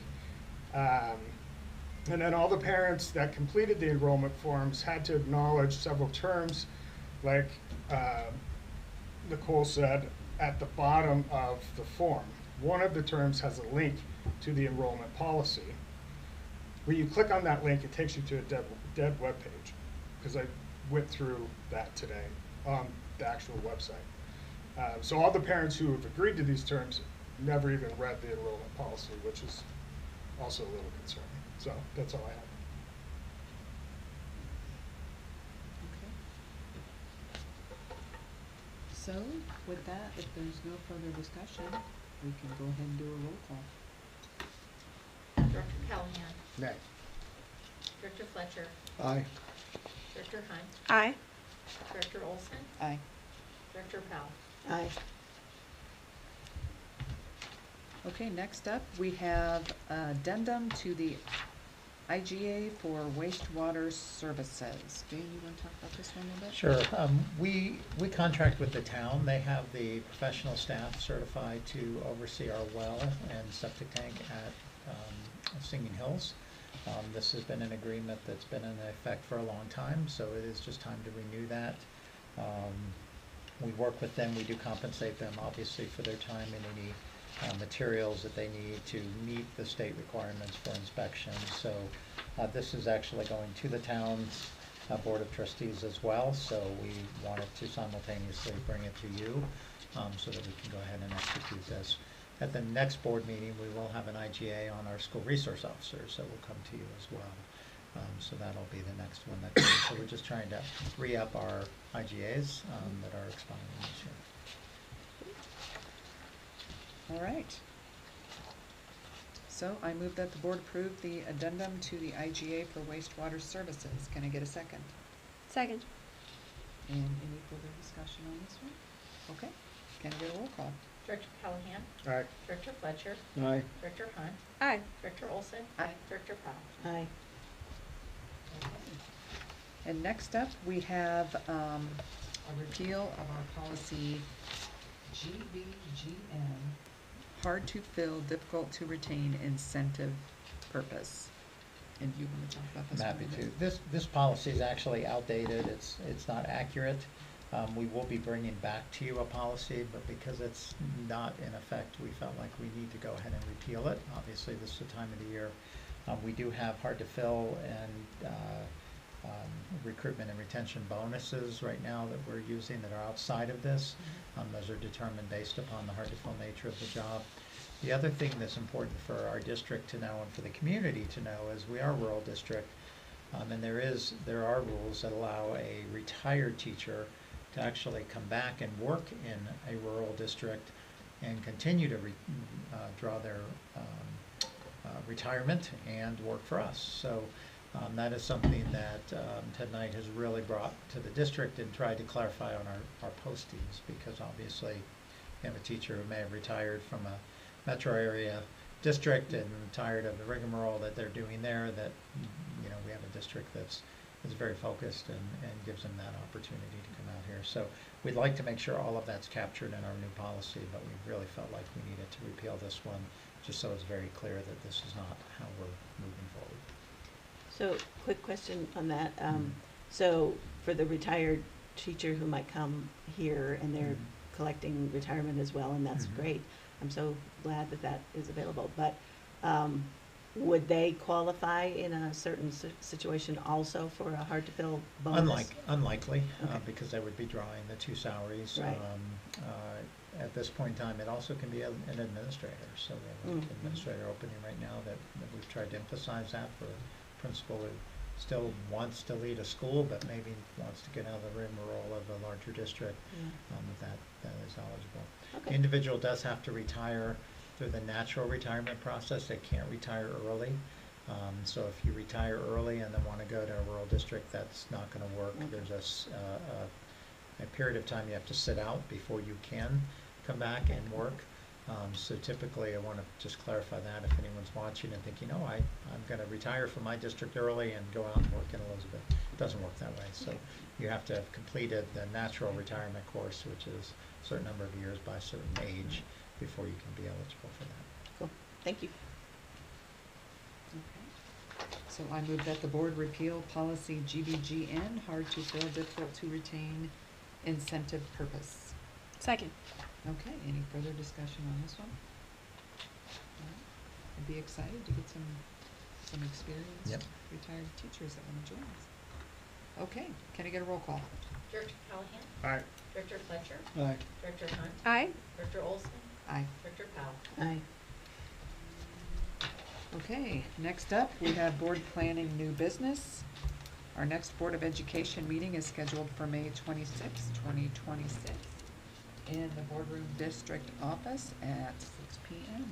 And then all the parents that completed the enrollment forms had to acknowledge several terms, like Nicole said, at the bottom of the form. One of the terms has a link to the enrollment policy. When you click on that link, it takes you to a dead web page, because I went through that today on the actual website. So all the parents who have agreed to these terms never even read the enrollment policy, which is also a little concerning. So that's all I have. So, with that, if there's no further discussion, we can go ahead and do a roll call. Director Callahan. Nay. Director Fletcher. Aye. Director Hunt. Aye. Director Olson. Aye. Director Powell. Aye. Okay, next up, we have addendum to the IGA for wastewater services. Dean, you want to talk about this one a little bit? Sure. We contract with the town. They have the professional staff certified to oversee our well and septic tank at Singing Hills. This has been an agreement that's been in effect for a long time, so it is just time to renew that. We work with them. We do compensate them, obviously, for their time and any materials that they need to meet the state requirements for inspection. So this is actually going to the town's Board of Trustees as well, so we wanted to simultaneously bring it to you so that we can go ahead and execute this. At the next board meeting, we will have an IGA on our school resource officers, so we'll come to you as well. So that'll be the next one that comes. So we're just trying to re-up our IGAs that are expiring this year. All right. So I move that the board approve the addendum to the IGA for wastewater services. Can I get a second? Second. And any further discussion on this one? Okay, can I get a roll call? Director Callahan. Aye. Director Fletcher. Aye. Director Hunt. Aye. Director Olson. Aye. Director Powell. Aye. And next up, we have a repeal of our policy GBGN, hard to fill, difficult to retain, incentive purpose. And you want to talk about this I'm one? happy a to. bit? This policy is actually outdated. It's not accurate. We will be bringing back to you a policy, but because it's not in effect, we felt like we need to go ahead and repeal it. Obviously, this is the time of the year. We do have hard to fill and recruitment and retention bonuses right now that we're using that are outside of this. Those are determined based upon the hard to fill nature of the job. The other thing that's important for our district to know and for the community to know is we are a rural district, and there are rules that allow a retired teacher to actually come back and work in a rural district and continue to draw their retirement and work for us. So that is something that Ted Knight has really brought to the district and tried to clarify on our postings, because obviously we have a teacher who may have retired from a metro area district and tired of the rigmarole that they're doing there, that we have a district that's very focused and gives them that opportunity to come out here. So we'd like to make sure all of that's captured in our new policy, but we really felt like we needed to repeal this one just so it's very clear that this is not how we're moving forward. So, quick question on that. So, for the retired teacher who might come here and they're collecting retirement as well, and that's great. I'm so glad that that is available. But would they qualify in a certain situation also for a hard-to-fill bonus? Unlikely, Okay. because they would be drawing the two salaries. Right. At this point in time, it also can be an administrator. So we have an Mm-hmm. administrator opening right now that we've tried to emphasize that for a principal who still wants to lead a school, but maybe wants to get out of the rigmarole of a larger district. Yeah. That is eligible. Okay. The individual does have to retire through the natural retirement process. They can't retire early. So if you retire early and then want to go to a rural district, that's not going to work. Okay. There's a period of time you have to sit out before you can come back and work. So typically, I want to just clarify that if anyone's watching and thinking, oh, I'm going to retire from my district early and go out and work in Elizabeth. It doesn't work that way. So you have to have completed the natural retirement course, which is a certain number of years by a certain age before you can be eligible for that. Cool. Thank you. Okay. So I move that the board repeal policy GBGN, hard to fill, difficult to retain, incentive purpose. Second. Okay, any further discussion on this one? All right. I'd be excited to get some experienced Yep. retired teachers that want to join us. Okay, can I get a roll call? Director Callahan. Aye. Director Fletcher. Aye. Director Hunt. Aye. Director Olson. Aye. Director Powell. Aye. Okay, next up, we have board planning new business. Our next Board of Education meeting is scheduled for May 26, 2026. in the Boardroom District Office at 6 p.m.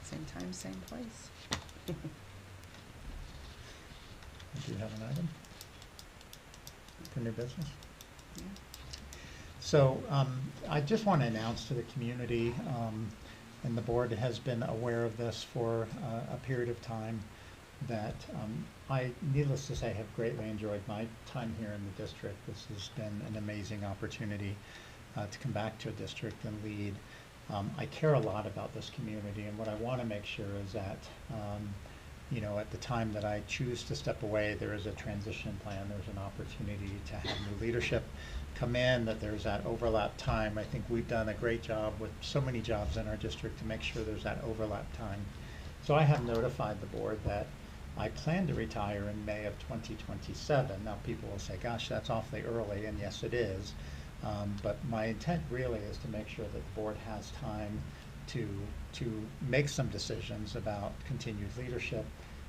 Same time, same place. Do you have an item for new business? Yeah. So I just want to announce to the community, and the board has been aware of this for a period of time, that I, needless to say, have greatly enjoyed my time here in the district. This has been an amazing opportunity to come back to a district and lead. I care a lot about this community, and what I want to make sure is that you know, at the time that I choose to step away, there is a transition plan. There's an opportunity to have new leadership come in, that there's that overlap time. I think we've done a great job with so many jobs in our district to make sure there's that overlap time. So I have notified the board that I plan to retire in May of 2027. Now people will say, gosh, that's awfully early, and yes, it is. But my intent really is to make sure that the board has time to make some decisions about continued leadership.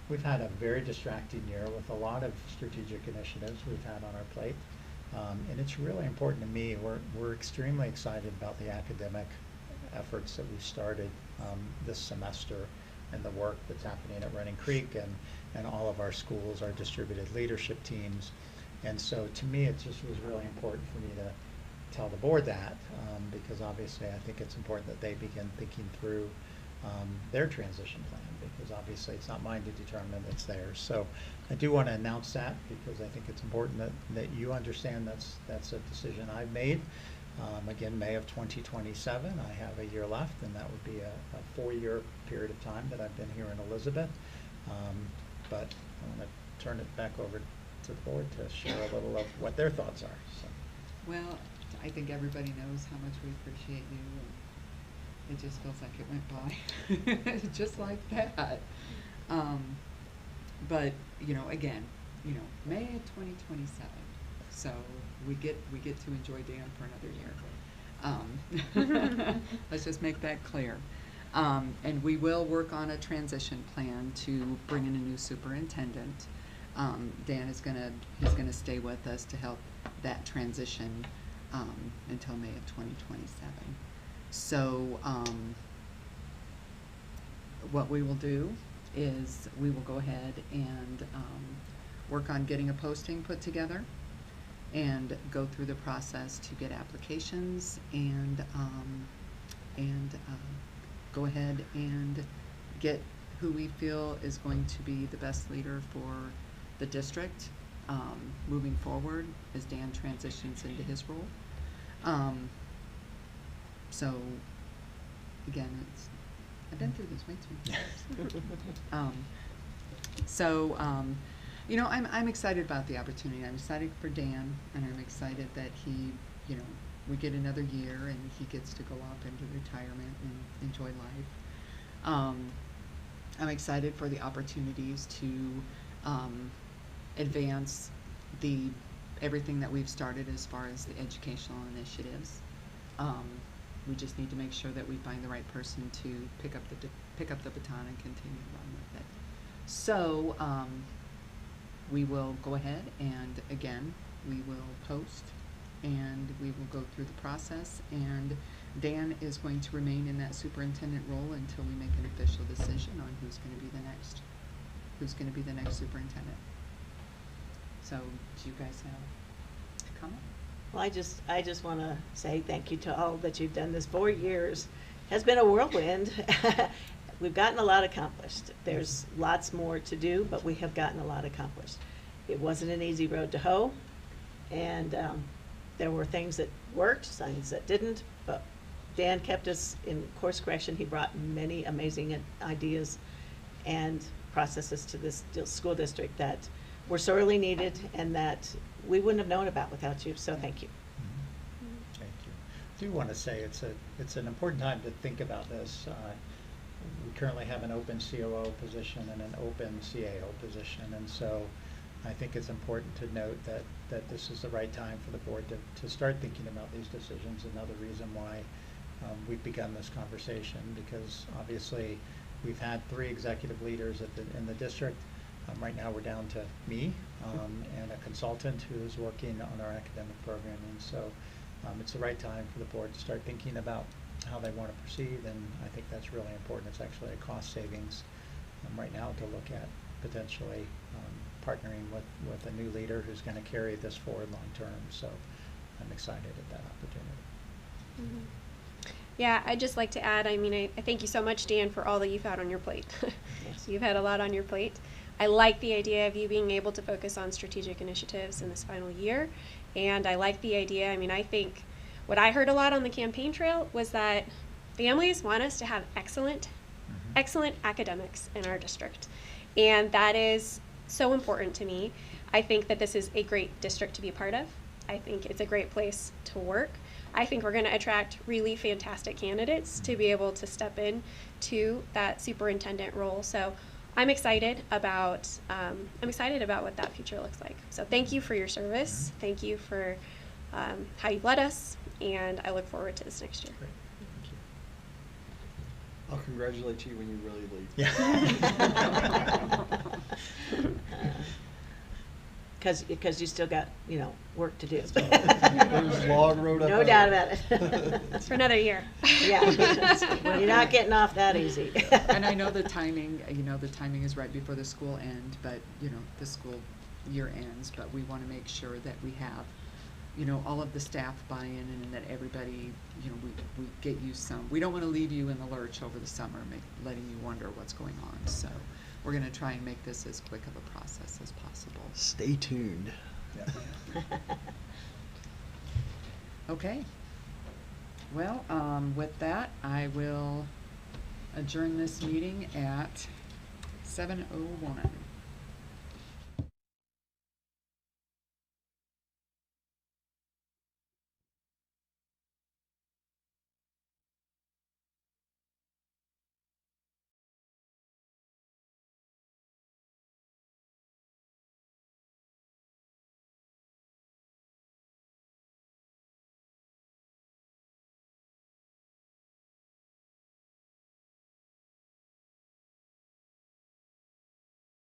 We've had a very distracting year with a lot of strategic initiatives we've had on our plate. And it's really important to me. We're extremely excited about the academic efforts that we've started this semester, and the work that's happening at Running Creek and all of our schools, our distributed leadership teams. And so to me, it just was really important for me to tell the board that, because obviously I think it's important that they begin thinking through their transition plan, because obviously it's not mine to determine, it's theirs. So I do want to announce that, because I think it's important that you understand that's a decision I've made. Again, May of 2027, I have a year left, and that would be a 4-year period of time that I've been here in Elizabeth. But I want to turn it back over to the board to share a little of what their thoughts are. So. Well, I think everybody knows how much we appreciate you, and it just feels like it went by just like that. But you know, again, you know, May of 2027, so we get to enjoy Dan for another year. Let's just make that clear. And we will work on a transition plan to bring in a new superintendent. Dan is he's gonna stay with us to help that transition until May of 2027. So what we will do is we will go ahead and work on getting a posting put together and go through the process to get applications and go ahead and get who we feel is going to be the best leader for the district moving forward as Dan transitions into his role. So again, I've been through this way too many times. You know, I'm excited about the opportunity. I'm excited for Dan, and I'm excited that he, you know, we get another year and he gets to go off into retirement and enjoy life. I'm excited for the opportunities to advance everything that we've started as far as the educational initiatives. We just need to make sure that we find the right person to pick up the baton and continue to run with it. So we will go ahead and again we will post and we will go through the process, and Dan is going to remain in that superintendent role until we make an official decision on who's going to be the next superintendent. So do you guys have a comment? Well, I just want to say thank you to all that you've done. This 4 years has been a whirlwind. We've gotten a lot accomplished. There's lots more to do, but we have gotten a lot accomplished. It wasn't an easy road to hoe, and there were things that worked, things that didn't, but Dan kept us in course correction. He brought many amazing ideas and processes to this school district that were sorely needed and that we wouldn't have known about without you, so thank you. Thank you. I do want to say it's an important time to think about this. We currently have an open COO position and an open CAO position, and so I think it's important to note that this is the right time for the board to start thinking about these decisions. Another reason why we've begun this conversation, because obviously we've had 3 executive leaders in the district. Right now we're down to me and a consultant who is working on our academic programming. So it's the right time for the board to start thinking about how they want to proceed, and I think that's really important. It's actually a cost savings right now to look at potentially partnering with a new leader who's going to carry this forward long term. So I'm excited at that opportunity. Mm-hmm. Yeah, I'd just like to add, I mean, I thank you so much, Dan, for all that you've had on your plate. Yes. You've had a lot on your plate. I like the idea of you being able to focus on strategic initiatives in this final year. And I like the idea, I mean, I think what I heard a lot on the campaign trail was that families want us to have excellent academics in our district. And that is so important to me. I think that this is a great district to be a part of. I think it's a great place to work. I think we're going to attract really fantastic candidates to be able to step in to that superintendent role. So I'm excited about what that future looks like. So thank you for your service. Thank you for how you've led us, and I look forward to this next year. Great. Thank you. I'll congratulate you when you really leave. Yeah. Because you still got, work to do. There's a long road up No ahead. doubt about it. It's for another year. Yeah, well, you're not getting off that easy. And I know the timing, the timing is right before the school end, but, the school year ends, but we want to make sure that we have, all of the staff buy-in and that everybody, we get you we don't want to leave you in the lurch over the summer, letting you wonder what's going on. So we're going to try and make this as quick of a process as possible. Stay tuned. Yeah. Okay. Well, with that, I will adjourn this meeting at 7:01.